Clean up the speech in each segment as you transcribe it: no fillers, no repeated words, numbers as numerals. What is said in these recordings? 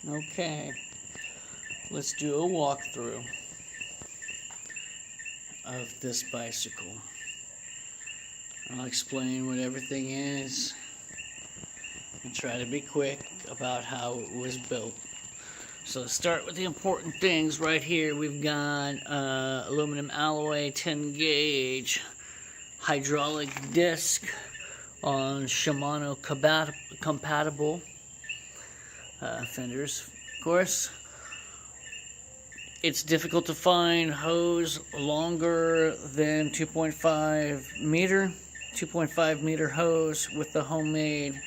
Okay, let's do a walkthrough of this bicycle. I'll explain what everything is and try to be quick about how it was built. So let's start with the important things right here. We've got aluminum alloy 10 gauge hydraulic disc on Shimano compatible fenders, of course. It's difficult to find hose longer than 2.5 meter hose with the homemade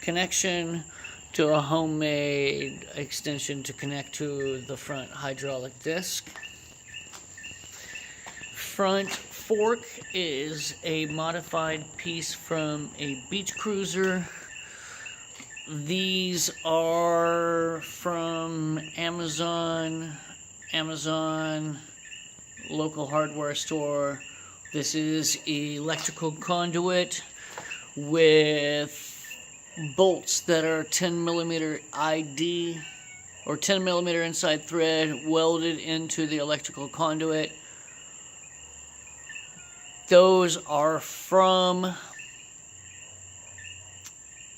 connection to a homemade extension to connect to the front hydraulic disc. Front fork is a modified piece from a beach cruiser. These are from Amazon local hardware store. This is electrical conduit with bolts that are 10 millimeter ID or 10 millimeter inside thread welded into the electrical conduit. Those are from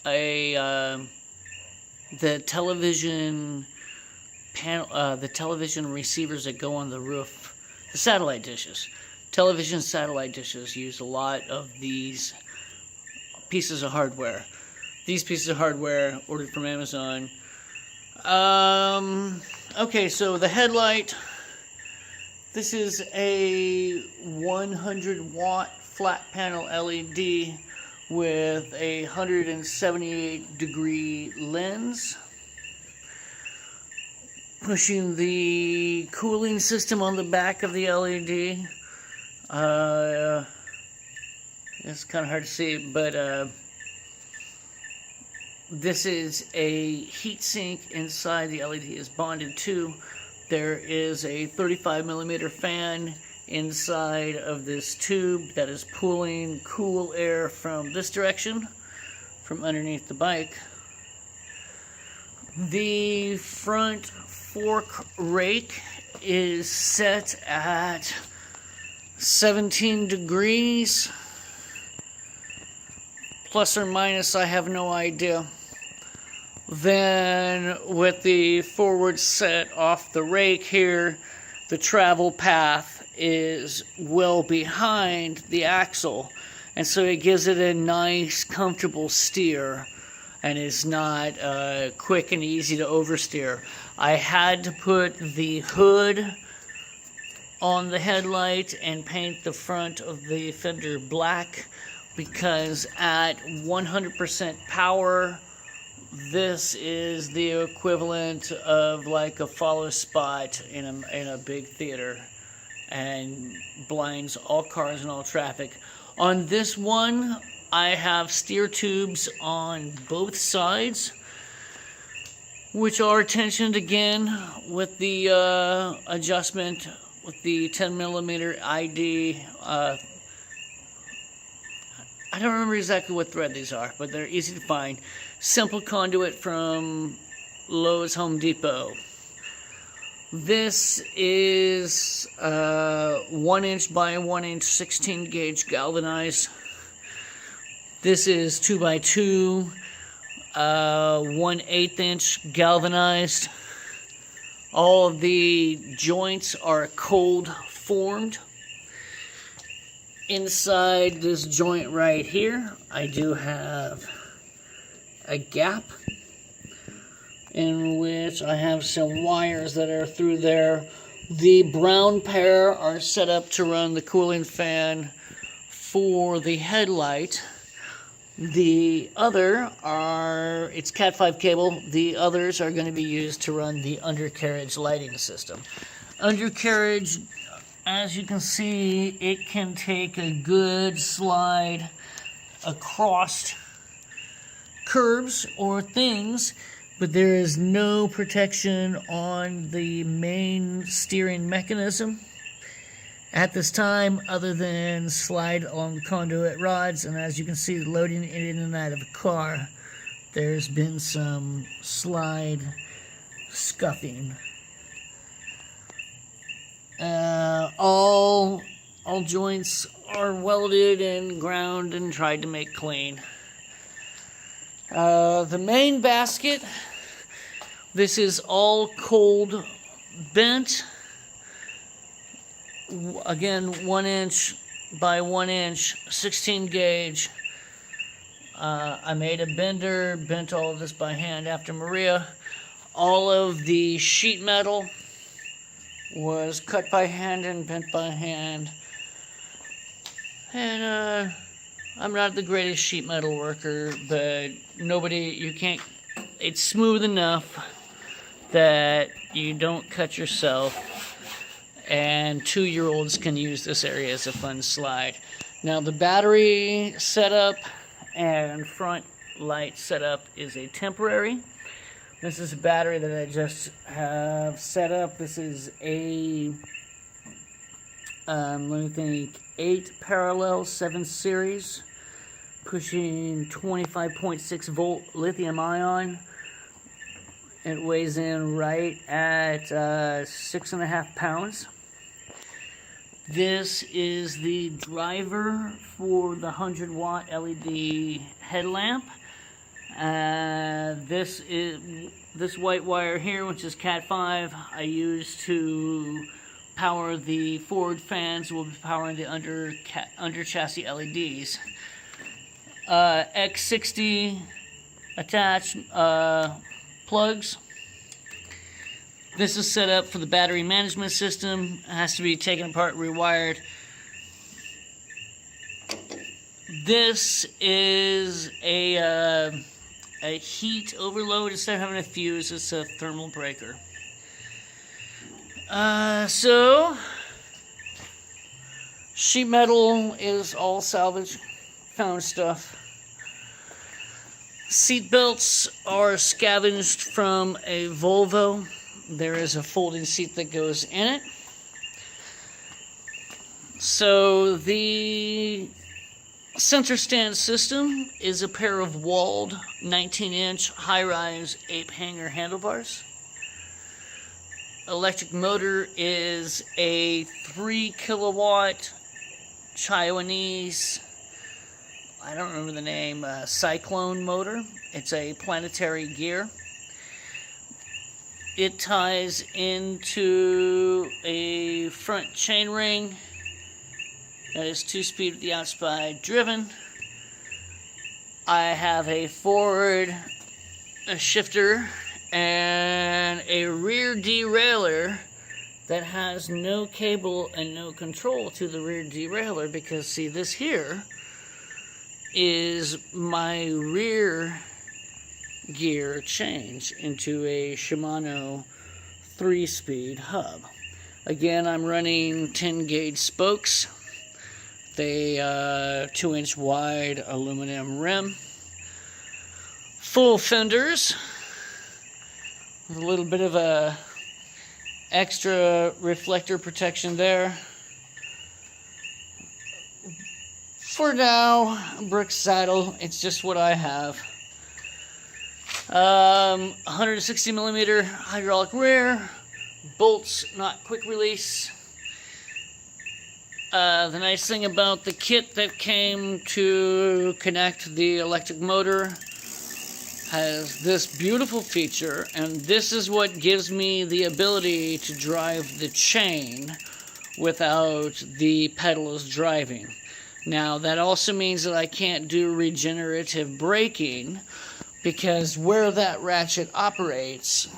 the television panel, the television receivers that go on the roof, the satellite dishes. Television satellite dishes use a lot of these pieces of hardware. These pieces of hardware ordered from Amazon. Okay, so the headlight. This is a 100 watt flat panel LED with a 178 degree lens. Pushing the cooling system on the back of the LED. It's kind of hard to see, but this is a heat sink inside the LED is bonded to. There is a 35 millimeter fan inside of this tube that is pulling cool air from this direction, from underneath the bike. The front fork rake is set at 17 degrees, plus or minus, I have no idea. Then with the forward set off the rake here, the travel path is well behind the axle, and so it gives it a nice comfortable steer and is not quick and easy to oversteer. I had to put the hood on the headlight and paint the front of the fender black because at 100% power, this is the equivalent of like a follow spot in a big theater and blinds all cars and all traffic. On this one, I have steer tubes on both sides, which are tensioned again with the adjustment with the 10 millimeter ID. I don't remember exactly what thread these are, but they're easy to find. Simple conduit from Lowe's Home Depot. This is 1 inch by 1 inch 16 gauge galvanized. This is 2x2 1/8 inch galvanized. All of the joints are cold formed. Inside this joint right here, I do have a gap in which I have some wires that are through there. The brown pair are set up to run the cooling fan for the headlight. The other are, it's Cat 5 cable. The others are going to be used to run the undercarriage lighting system. Undercarriage, as you can see, it can take a good slide across curbs or things, but there is no protection on the main steering mechanism at this time other than slide along the conduit rods. And as you can see, loading it in and out of a car, there's been some slide scuffing. All joints are welded and ground and tried to make clean. The main basket, this is all cold bent. Again, 1 inch by 1 inch, 16 gauge. I made a bender, bent all of this by hand after Maria. All of the sheet metal was cut by hand and bent by hand. And I'm not the greatest sheet metal worker, but it's smooth enough that you don't cut yourself, and 2-year-olds can use this area as a fun slide. Now the battery setup and front light setup is a temporary. This is a battery that I just have set up. This is a, let me think, 8 parallel 7 series, pushing 25.6 volt lithium ion. It weighs in right at 6.5 pounds. This is the driver for the 100-watt LED headlamp. This white wire here, which is Cat 5, I use to power the forward fans. Will be powering the under chassis LEDs. X60 attached plugs. This is set up for the battery management system. It has to be taken apart, rewired. This is a heat overload. Instead of having a fuse, it's a thermal breaker. So sheet metal is all salvage, found stuff. Seat belts are scavenged from a Volvo. There is a folding seat that goes in it. So the center stand system is a pair of walled 19-inch high-rise ape hanger handlebars. Electric motor is a 3-kilowatt Taiwanese, I don't remember the name, Cyclone motor. It's a planetary gear. It ties into a front chainring that is 2-speed with the outside driven. I have a forward shifter and a rear derailleur that has no cable and no control to the rear derailleur, because see, this here is my rear gear change into a Shimano 3-speed hub. Again, I'm running 10 gauge spokes. They 2-inch wide aluminum rim. Full fenders. A little bit of a extra reflector protection there. For now, brick saddle. It's just what I have. 160 millimeter hydraulic rear, bolts, not quick release. The nice thing about the kit that came to connect the electric motor has this beautiful feature, and this is what gives me the ability to drive the chain without the pedals driving. Now, that also means that I can't do regenerative braking, because where that ratchet operates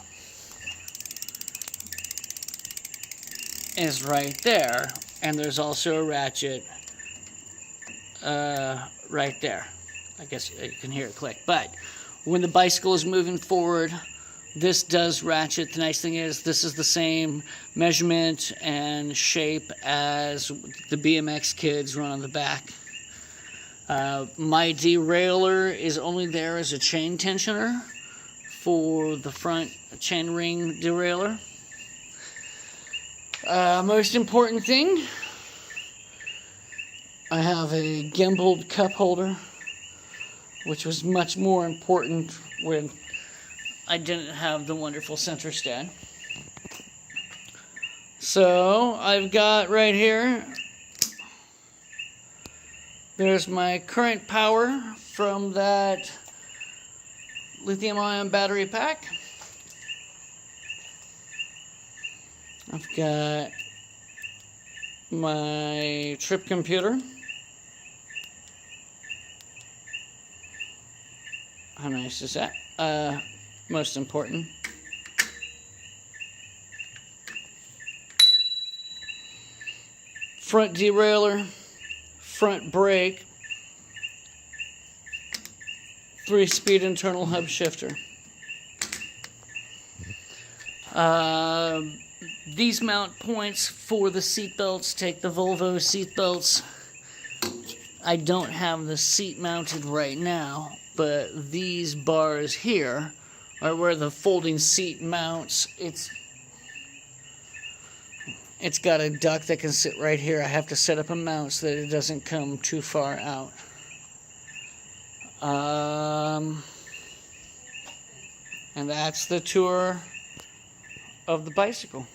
is right there, and there's also a ratchet right there. I guess you can hear it click. But when the bicycle is moving forward, this does ratchet. The nice thing is this is the same measurement and shape as the BMX kids run on the back. My derailleur is only there as a chain tensioner for the front chainring derailleur. Most important thing, I have a gimbaled cup holder, which was much more important when I didn't have the wonderful center stand. So I've got right here, there's my current power from that lithium-ion battery pack. I've got my trip computer. How nice is that? Most important. Front derailleur, front brake, 3-speed internal hub shifter. These mount points for the seat belts. Take the Volvo seat belts. I don't have the seat mounted right now, but these bars here are where the folding seat mounts. It's got a duct that can sit right here. I have to set up a mount so that it doesn't come too far out. And that's the tour of the bicycle.